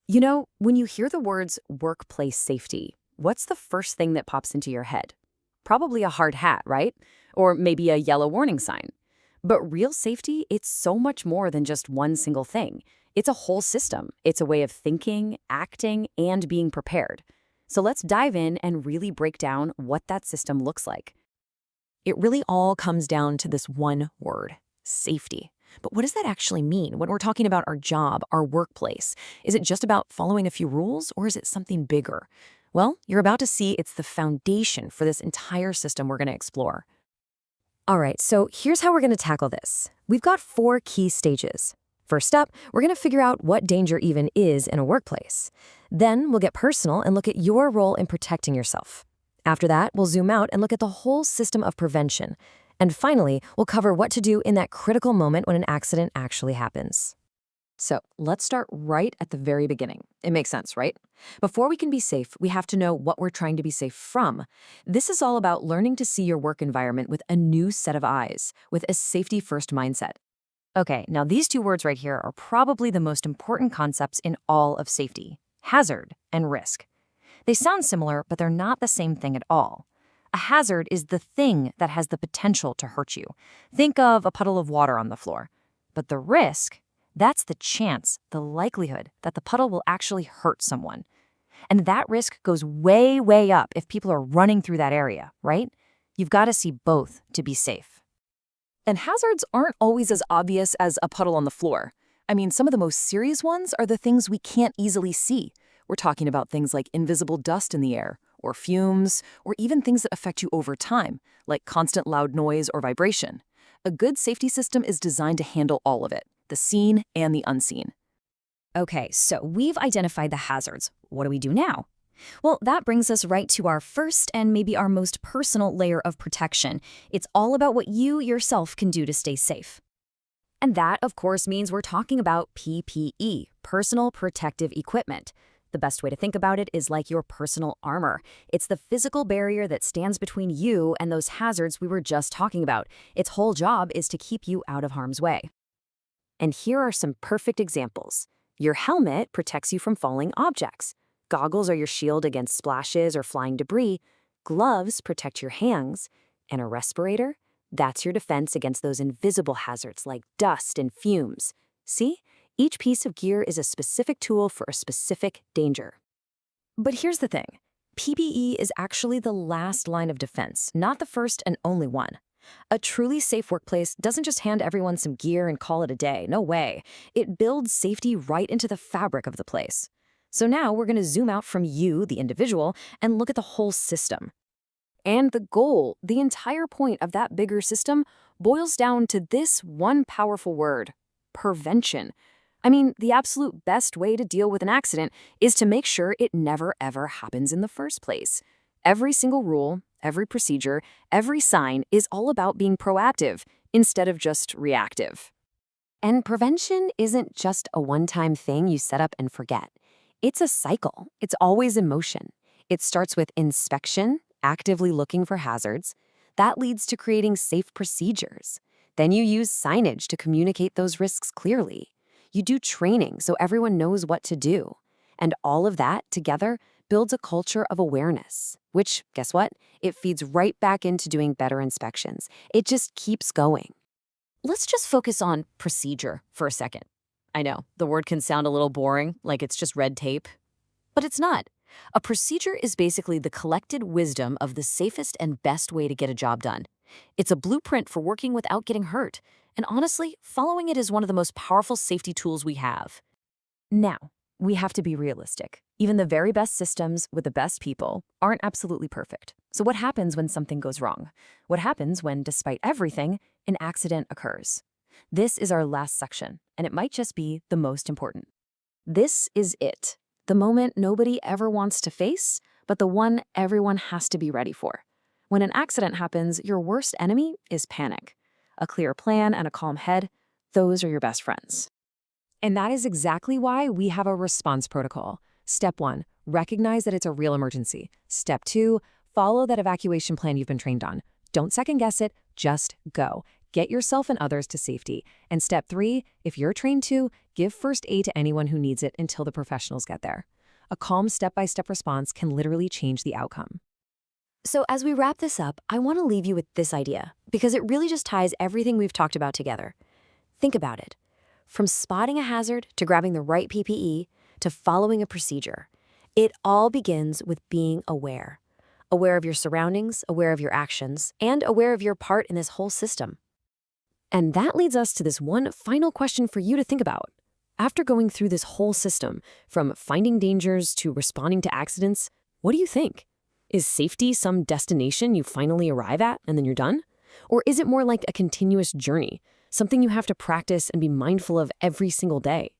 You know, when you hear the words workplace safety, what's the first thing that pops into your head? Probably a hard hat, right? Or maybe a yellow warning sign. But real safety, it's so much more than just one single thing. It's a whole system. It's a way of thinking, acting, and being prepared. So let's dive in and really break down what that system looks like. It really all comes down to this one word, safety. But what does that actually mean when we're talking about our job, our workplace? Is it just about following a few rules, or is it something bigger? Well, you're about to see it's the foundation for this entire system we're going to explore. All right, so here's how we're going to tackle this. We've got 4 key stages. First up, we're going to figure out what danger even is in a workplace. Then we'll get personal and look at your role in protecting yourself. After that, we'll zoom out and look at the whole system of prevention. And finally, we'll cover what to do in that critical moment when an accident actually happens. So let's start right at the very beginning. It makes sense, right? Before we can be safe, we have to know what we're trying to be safe from. This is all about learning to see your work environment with a new set of eyes, with a safety-first mindset. Okay, now these 2 words right here are probably the most important concepts in all of safety: hazard and risk. They sound similar, but they're not the same thing at all. A hazard is the thing that has the potential to hurt you. Think of a puddle of water on the floor. But the risk, that's the chance, the likelihood that the puddle will actually hurt someone. And that risk goes way, way up if people are running through that area, right? You've got to see both to be safe. And hazards aren't always as obvious as a puddle on the floor. I mean, some of the most serious ones are the things we can't easily see. We're talking about things like invisible dust in the air, or fumes, or even things that affect you over time, like constant loud noise or vibration. A good safety system is designed to handle all of it, the seen and the unseen. Okay, so we've identified the hazards. What do we do now? Well, that brings us right to our first and maybe our most personal layer of protection. It's all about what you yourself can do to stay safe. And that, of course, means we're talking about PPE, personal protective equipment. The best way to think about it is like your personal armor. It's the physical barrier that stands between you and those hazards we were just talking about. Its whole job is to keep you out of harm's way. And here are some perfect examples. Your helmet protects you from falling objects. Goggles are your shield against splashes or flying debris. Gloves protect your hands. And a respirator? That's your defense against those invisible hazards like dust and fumes. See? Each piece of gear is a specific tool for a specific danger. But here's the thing. PPE is actually the last line of defense, not the first and only one. A truly safe workplace doesn't just hand everyone some gear and call it a day. No way. It builds safety right into the fabric of the place. So now we're going to zoom out from you, the individual, and look at the whole system. And the goal, the entire point of that bigger system, boils down to this one powerful word: prevention. I mean, the absolute best way to deal with an accident is to make sure it never ever happens in the first place. Every single rule, every procedure, every sign is all about being proactive instead of just reactive. And prevention isn't just a one-time thing you set up and forget. It's a cycle. It's always in motion. It starts with inspection, actively looking for hazards. That leads to creating safe procedures. Then you use signage to communicate those risks clearly. You do training so everyone knows what to do. And all of that together builds a culture of awareness, which, guess what? It feeds right back into doing better inspections. It just keeps going. Let's just focus on procedure for a second. I know, the word can sound a little boring, like it's just red tape. But it's not. A procedure is basically the collected wisdom of the safest and best way to get a job done. It's a blueprint for working without getting hurt. And honestly, following it is one of the most powerful safety tools we have. Now, we have to be realistic. Even the very best systems with the best people aren't absolutely perfect. So what happens when something goes wrong? What happens when, despite everything, an accident occurs? This is our last section, and it might just be the most important. This is it. The moment nobody ever wants to face, but the one everyone has to be ready for. When an accident happens, your worst enemy is panic. A clear plan and a calm head, those are your best friends. And that is exactly why we have a response protocol. Step 1, recognize that it's a real emergency. Step 2, follow that evacuation plan you've been trained on. Don't second guess it, just go. Get yourself and others to safety. And step 3, if you're trained to, give first aid to anyone who needs it until the professionals get there. A calm step-by-step response can literally change the outcome. So as we wrap this up, I want to leave you with this idea, because it really just ties everything we've talked about together. Think about it. From spotting a hazard to grabbing the right PPE to following a procedure, it all begins with being aware. Aware of your surroundings, aware of your actions, and aware of your part in this whole system. And that leads us to this one final question for you to think about. After going through this whole system, from finding dangers to responding to accidents, what do you think? Is safety some destination you finally arrive at and then you're done? Or is it more like a continuous journey, something you have to practice and be mindful of every single day?